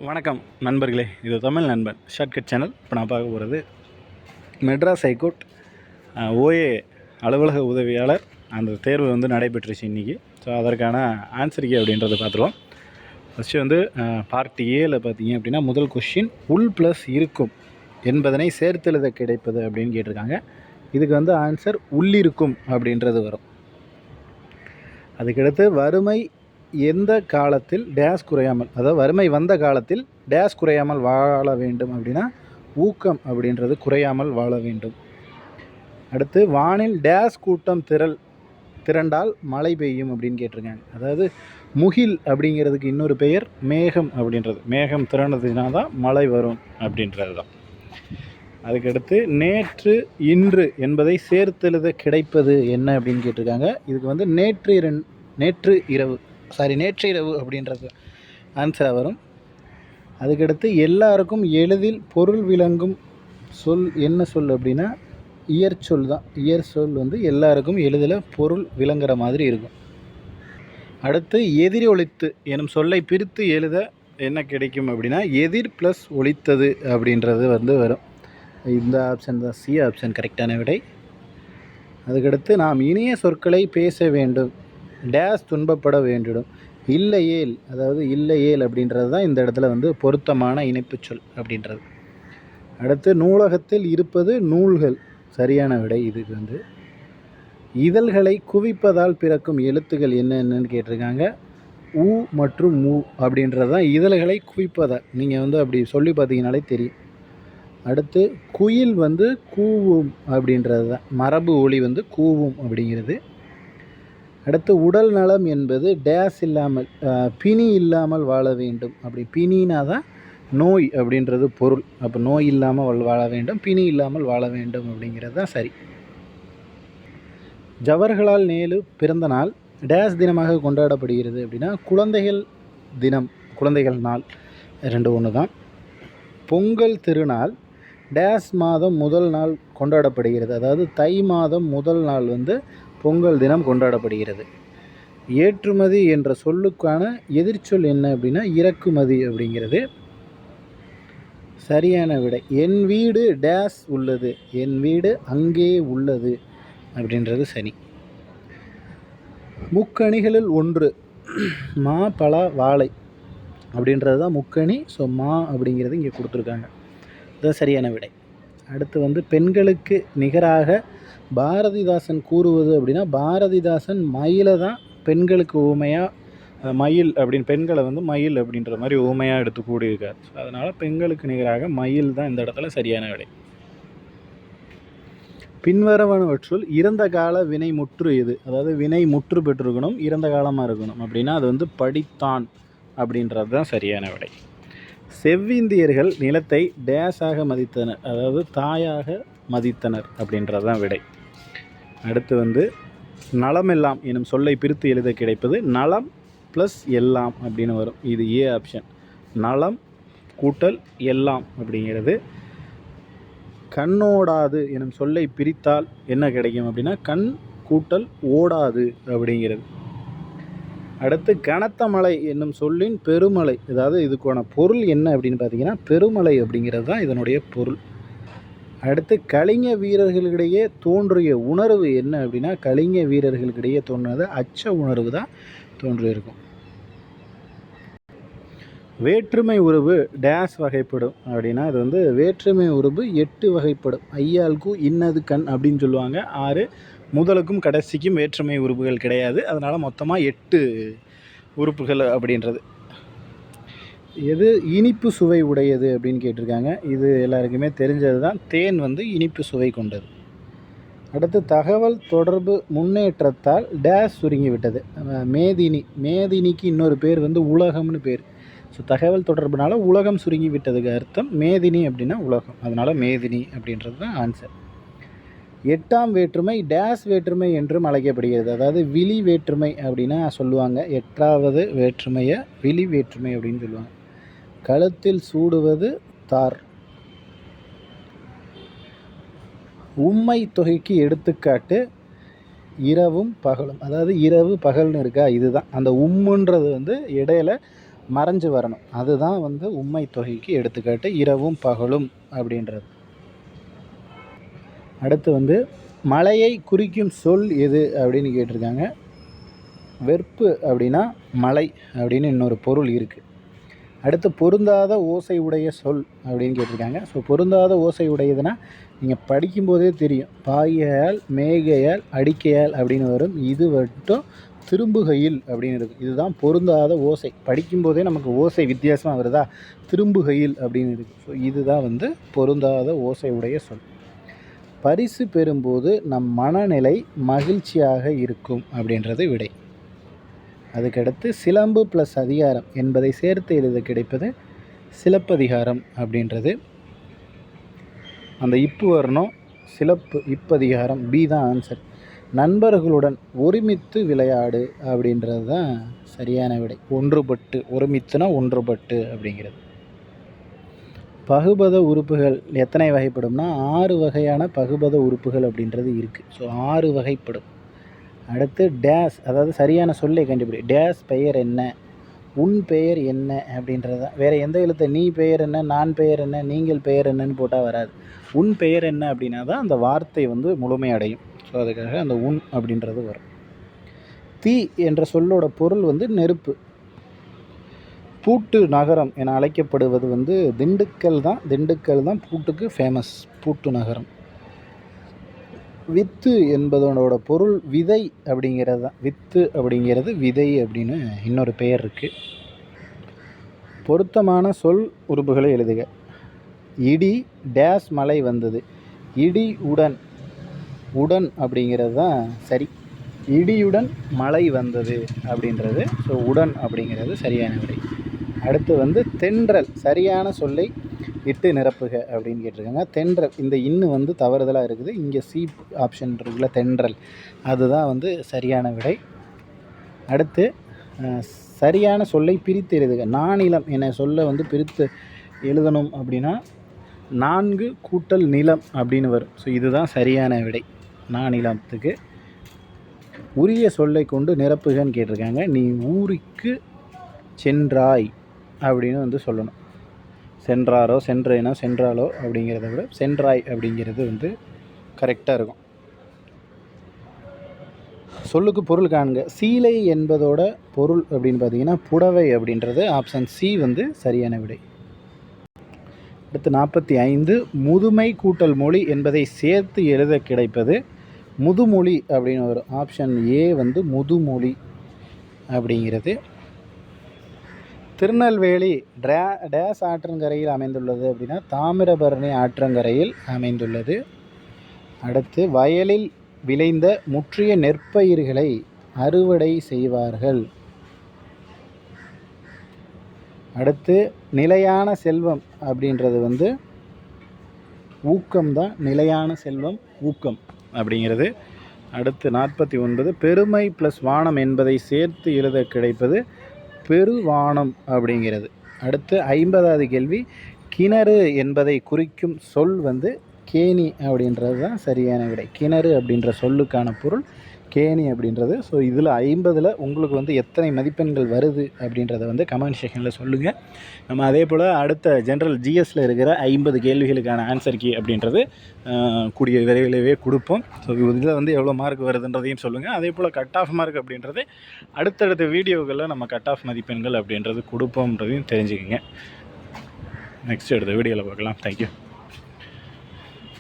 வணக்கம் நண்பர்களே, இது தமிழ் நண்பன் ஷார்ட்கட் சேனல். இப்போ நான் பார்க்க போகிறது மெட்ராஸ் ஹைகோர்ட் ஓஏ அலுவலக உதவியாளர் அந்த தேர்வு நடைபெற்றுச்சு இன்றைக்கி. ஸோ அதற்கான ஆன்சர் கீ அப்படின்றத பார்த்துருவோம். ஃபஸ்ட்டு பார்ட் ஏல பார்த்தீங்க அப்படின்னா முதல் கொஸ்டின் உள் ப்ளஸ் இருக்கும் என்பதனை சேர்த்தெழுத கிடைப்பது அப்படின்னு கேட்டிருக்காங்க. இதுக்கு ஆன்சர் உள்ளிருக்கும் அப்படின்றது வரும். அதுக்கடுத்து வறுமை எந்த காலத்தில் டேஸ் குறையாமல், அதாவது வறுமை வந்த காலத்தில் டேஸ் குறையாமல் வாழ வேண்டும் அப்படின்னா ஊக்கம் அப்படின்றது குறையாமல் வாழ வேண்டும். அடுத்து வானில் டேஸ் கூட்டம் திரண்டால் மழை பெய்யும் அப்படின்னு கேட்டிருக்காங்க. அதாவது முகில் அப்படிங்கிறதுக்கு இன்னொரு பெயர் மேகம் அப்படின்றது. மேகம் திரண்டதுனா தான் மழை வரும் அப்படின்றது தான். அதுக்கடுத்து நேற்று இன்று என்பதை சேர்த்தெழுத கிடைப்பது என்ன அப்படின்னு கேட்டிருக்காங்க. இதுக்கு நேற்று இரவு அப்படின்றது ஆன்சராக வரும். அதுக்கடுத்து எல்லாருக்கும் எளிதில் பொருள் விளங்கும் சொல் என்ன சொல் அப்படின்னா இயற் சொல் தான். இயற் சொல் எல்லாருக்கும் எளிதில் பொருள் விளங்குற மாதிரி இருக்கும். அடுத்து எதிர் ஒலித்து எனும் சொல்லை பிரித்து எழுத என்ன கிடைக்கும் அப்படின்னா எதிர் ப்ளஸ் ஒலித்தது அப்படின்றது வரும். இந்த ஆப்ஷன் தான், சி ஆப்ஷன் கரெக்டான விடை. அதுக்கடுத்து நாம் இனிய சொற்களை பேச வேண்டும், டேஸ் துன்பப்பட வேண்டும். இல்லையேல், அதாவது இல்லையேல் அப்படின்றது தான் இந்த இடத்துல பொருத்தமான இணைப்பு சொல் அப்படின்றது. அடுத்து நூலகத்தில் இருப்பது நூல்கள், சரியான விடை. இதுக்கு இதழ்களை குவிப்பதால் பிறக்கும் எழுத்துக்கள் என்னென்னு கேட்டிருக்காங்க. உ மற்றும் மு அப்படின்றது தான் இதழ்களை குவிப்பதால். நீங்கள் அப்படி சொல்லி பார்த்தீங்கனாலே தெரியும். அடுத்து குயில் கூவும் அப்படின்றது தான். மரபு ஒலி கூவும் அப்படிங்கிறது. அடுத்து உடல் நலம் என்பது டேஸ் இல்லாமல் பிணி இல்லாமல் வாழ வேண்டும். அப்படி பிணினா தான் நோய் அப்படின்றது பொருள். அப்போ நோய் இல்லாமல் வாழ வேண்டும், பிணி இல்லாமல் வாழ வேண்டும் அப்படிங்கிறது தான் சரி. ஜவஹர்லால் நேரு பிறந்த நாள் டேஸ் தினமாக கொண்டாடப்படுகிறது அப்படின்னா குழந்தைகள் தினம், குழந்தைகள் நாள், ரெண்டு ஒன்று தான். பொங்கல் திருநாள் டேஸ் மாதம் முதல் நாள் கொண்டாடப்படுகிறது. அதாவது தை மாதம் முதல் நாள் பொங்கல் தினம் கொண்டாடப்படுகிறது. ஏற்றுமதி என்ற சொல்லுக்கான எதிர்ச்சொல் என்ன அப்படின்னா இறக்குமதி அப்படிங்கிறது. சரியான விடை. என் வீடு டேஸ் உள்ளது, என் வீடு அங்கே உள்ளது அப்படின்றது சரி. முக்கணிகளில் ஒன்று மா பலா வாழை அப்படின்றது தான் முக்கணி. ஸோ மா அப்படிங்கிறது இங்கே கொடுத்துருக்காங்க. இதுதான் சரியான விடை. அடுத்து பெண்களுக்கு நிகராக பாரதிதாசன் கூறுவது அப்படின்னா பாரதிதாசன் மயிலை தான் பெண்களுக்கு ஊமையாக, மயில் அப்படின்னு பெண்களை மயில் அப்படின்ற மாதிரி ஊமையாக எடுத்து கூடியிருக்கார். ஸோ அதனால் பெண்களுக்கு நிகராக மயில் தான் இந்த இடத்துல சரியான விடை. பின்வருவனவற்றுள் இறந்த கால வினை முற்று எது? அதாவது வினை முற்று பெற்றிருக்கணும், இறந்த காலமாக இருக்கணும் அப்படின்னா அது படித்தான் அப்படின்றது தான் சரியான விடை. செவ்விந்தியர்கள் நிலத்தை டேஸாக மதித்தனர், அதாவது தாயாக மதித்தனர் அப்படின்றது தான் விடை. அடுத்து நலமெல்லாம் எனும் சொல்லை பிரித்து எழுத கிடைப்பது நலம் ப்ளஸ் எல்லாம் அப்படின்னு வரும். இது ஏ ஆப்ஷன். நலம் கூட்டல் எல்லாம் அப்படிங்கிறது. கண்ணோடாது எனும் சொல்லை பிரித்தால் என்ன கிடைக்கும் அப்படின்னா கண் கூட்டல் ஓடாது அப்படிங்கிறது. அடுத்து கனத்த மழை என்னும் சொல்லின் பெருமழை, அதாவது இதுக்கான பொருள் என்ன அப்படின்னு பார்த்தீங்கன்னா பெருமழை அப்படிங்கிறது தான் இதனுடைய பொருள். அடுத்து கலிங்க வீரர்களிடையே தோன்றிய உணர்வு என்ன அப்படின்னா கலிங்க வீரர்களுக்கிடையே தோன்றினது அச்ச உணர்வு தான் தோன்றியிருக்கும். வேற்றுமை உருவு டேஸ் வகைப்படும் அப்படின்னா இது வேற்றுமை உருவு 8 வகைப்படும். ஐயாளுக்கும் இன்னது கண் அப்படின்னு சொல்லுவாங்க. 6 முதலுக்கும் கடைசிக்கும் வேற்றுமை உறுப்புகள் கிடையாது. அதனால் மொத்தமாக 8 உறுப்புகள் அப்படின்றது. எது இனிப்பு சுவை உடையது அப்படின்னு கேட்டிருக்காங்க. இது எல்லாருக்குமே தெரிஞ்சது தான். தேன் இனிப்பு சுவை கொண்டது. அடுத்து தகவல் தொடர்பு முன்னேற்றத்தால் டேஸ் சுருங்கி விட்டது. மேதினிக்கு இன்னொரு பேர் உலகம்னு பேர். ஸோ தகவல் தொடர்புனால உலகம் சுருங்கி விட்டதுக்கு அர்த்தம். மேதினி அப்படின்னா உலகம், அதனால் மேதினி அப்படின்றது தான் ஆன்சர். 8ஆம் வேற்றுமை டேஸ் வேற்றுமை என்றும் அழைக்கப்படுகிறது. அதாவது விழி வேற்றுமை அப்படின்னா சொல்லுவாங்க. 8ஆவது வேற்றுமையை விழி வேற்றுமை அப்படின்னு சொல்லுவாங்க. கழுத்தில் சூடுவது தார். உம்மை தொகைக்கு எடுத்துக்காட்டு இரவும் பகலும். அதாவது இரவு பகல்னு இருக்கா, இதுதான் அந்த உம்முன்றது இடையில மறைஞ்சு வரணும். அதுதான் வந்து உம்மை தொகைக்கு எடுத்துக்காட்டு இரவும் பகலும் அப்படின்றது. அடுத்து வந்து மழையை குறிக்கும் சொல் எது அப்படின்னு கேட்டிருக்காங்க. வெற்பு அப்படின்னா மழை அப்படின்னு இன்னொரு பொருள் இருக்குது. அடுத்து பொருந்தாத ஓசை உடைய சொல் அப்படின்னு கேட்டிருக்காங்க. ஸோ பொருந்தாத ஓசை உடையதுன்னா நீங்கள் படிக்கும்போதே தெரியும். பாகையால் மேகையால் அடிக்கையால் அப்படின்னு வரும். இது மட்டும் திரும்புகையில் அப்படின்னு இருக்குது. இதுதான் பொருந்தாத ஓசை. படிக்கும்போதே நமக்கு ஓசை வித்தியாசமாக வருதா, திரும்புகையில் அப்படின்னு இருக்குது. ஸோ இதுதான் வந்து பொருந்தாத ஓசை உடைய சொல். பரிசு பெறும்போது நம் மனநிலை மகிழ்ச்சியாக இருக்கும் அப்படின்றது விடை. அதுக்கடுத்து சிலம்பு ப்ளஸ் அதிகாரம் என்பதை சேர்த்து எழுத கிடைப்பது சிலப்பதிகாரம் அப்படின்றது. அந்த இப்பு வரணும், சிலப்பு இப்பதிகாரம், பி தான் ஆன்சர். நண்பர்களுடன் ஒருமித்து விளையாடு அப்படின்றது தான் சரியான விடை. ஒன்றுபட்டு, ஒருமித்துனா ஒன்றுபட்டு அப்படிங்கிறது. பகுபத உறுப்புகள் எத்தனை வகைப்படும்னா 6 வகையான பகுபத உறுப்புகள் அப்படின்றது இருக்குது. ஸோ 6 வகைப்படும். அடுத்து டேஸ், அதாவது சரியான சொல்லை கண்டுபிடி. டேஸ் பெயர் என்ன, உன் பெயர் என்ன அப்படின்றது தான். வேறு எந்த எழுத்தை நீ பெயர் என்ன, நான் பெயர் என்ன, நீங்கள் பெயர் என்னன்னு போட்டால் வராது. உன் பெயர் என்ன அப்படின்னா தான் அந்த வார்த்தை வந்து முழுமையடையும். ஸோ அதுக்காக அந்த உன் அப்படின்றது வரும். தீ என்ற சொல்லோட பொருள் வந்து நெருப்பு. பூட்டு நகரம் என அழைக்கப்படுவது வந்து திண்டுக்கல் தான். திண்டுக்கல் தான் பூட்டுக்கு ஃபேமஸ், பூட்டு நகரம். வித்து என்பதோட பொருள் விதை அப்படிங்கிறது தான். வித்து அப்படிங்கிறது விதை அப்படின்னு இன்னொரு பெயர் இருக்குது. பொருத்தமான சொல் உறுப்புகளை எழுதுக. இடி டேஸ் மழை வந்தது. இடி உடன், உடன் அப்படிங்கிறது தான் சரி. இடியுடன் மழை வந்தது அப்படின்றது. ஸோ உடன் அப்படிங்கிறது சரியான விடை. அடுத்து வந்து தென்றல், சரியான சொல்லை இட்டு நிரப்புக அப்படின்னு கேட்டிருக்காங்க. தென்றல், இந்த இன்னு வந்து தவறுதலாக இருக்குது. இங்கே சி ஆப்ஷன் இருக்குல்ல தென்றல், அதுதான் வந்து சரியான விடை. அடுத்து சரியான சொல்லை பிரித்து எழுதுக. நானிலம் என சொல்ல வந்து பிரித்து எழுதணும் அப்படின்னா 4 கூட்டல் நிலம் அப்படின்னு வரும். ஸோ இதுதான் சரியான விடை நானிலத்துக்கு. உரிய சொல்லை கொண்டு நிரப்புகன்னு கேட்டிருக்காங்க. நீ ஊருக்கு சென்றாய் அப்படின்னு வந்து சொல்லணும். சென்றாரோ சென்றேனோ சென்றாலோ அப்படிங்கிறத விட சென்றாய் அப்படிங்கிறது வந்து கரெக்டாக இருக்கும். சொல்லுக்கு பொருள் காண்க. சீலை என்பதோட பொருள் அப்படின்னு பார்த்தீங்கன்னா புடவை அப்படின்றது ஆப்ஷன் சி வந்து சரியான விடை. அடுத்து 45 முதுமை கூட்டல் மொழி என்பதை சேர்த்து எழுத கிடைப்பது முதுமொழி அப்படின்னு வரும். ஆப்ஷன் ஏ வந்து முதுமொழி அப்படிங்கிறது. திருநெல்வேலி டேஸ் ஆற்றங்கரையில் அமைந்துள்ளது அப்படின்னா தாமிரபரணி ஆற்றங்கரையில் அமைந்துள்ளது. அடுத்து வயலில் விளைந்த முற்றிய நெற்பயிர்களை அறுவடை செய்வார்கள். அடுத்து நிலையான செல்வம் அப்படின்றது வந்து ஊக்கம் தான். நிலையான செல்வம் ஊக்கம் அப்படிங்கிறது. அடுத்து 49 பெருமை ப்ளஸ் வானம் என்பதை சேர்த்து எழுத கிடைப்பது பெருவானம் அப்படிங்கிறது. அடுத்து 50வது கேள்வி, கிணறு என்பதை குறிக்கும் சொல் வந்து கேணி அப்படின்றது தான் சரியான விடை. கிணறு அப்படின்ற சொல்லுக்கான பொருள் கேணி அப்படின்றது. ஸோ இதில் 50ல் உங்களுக்கு வந்து எத்தனை மதிப்பெண்கள் வருது அப்படின்றத வந்து கமெண்ட் செக்ஷனில் சொல்லுங்கள். நம்ம அதே போல் அடுத்த ஜென்ரல் ஜிஎஸ்சில் இருக்கிற 50 கேள்விகளுக்கான ஆன்சர் கீ அப்படின்றது கூடிய விரைவிலேயே கொடுப்போம். ஸோ இதில் வந்து எவ்வளோ மார்க் வருதுன்றதையும் சொல்லுங்கள். அதே போல் கட் ஆஃப் மார்க் அப்படின்றது அடுத்தடுத்த வீடியோக்களில் நம்ம கட் ஆஃப் மதிப்பெண்கள் அப்படின்றது கொடுப்போம்ன்றதையும் தெரிஞ்சுக்கோங்க. நெக்ஸ்ட் எடுத்த வீடியோவில் பார்க்கலாம். தேங்க்யூ.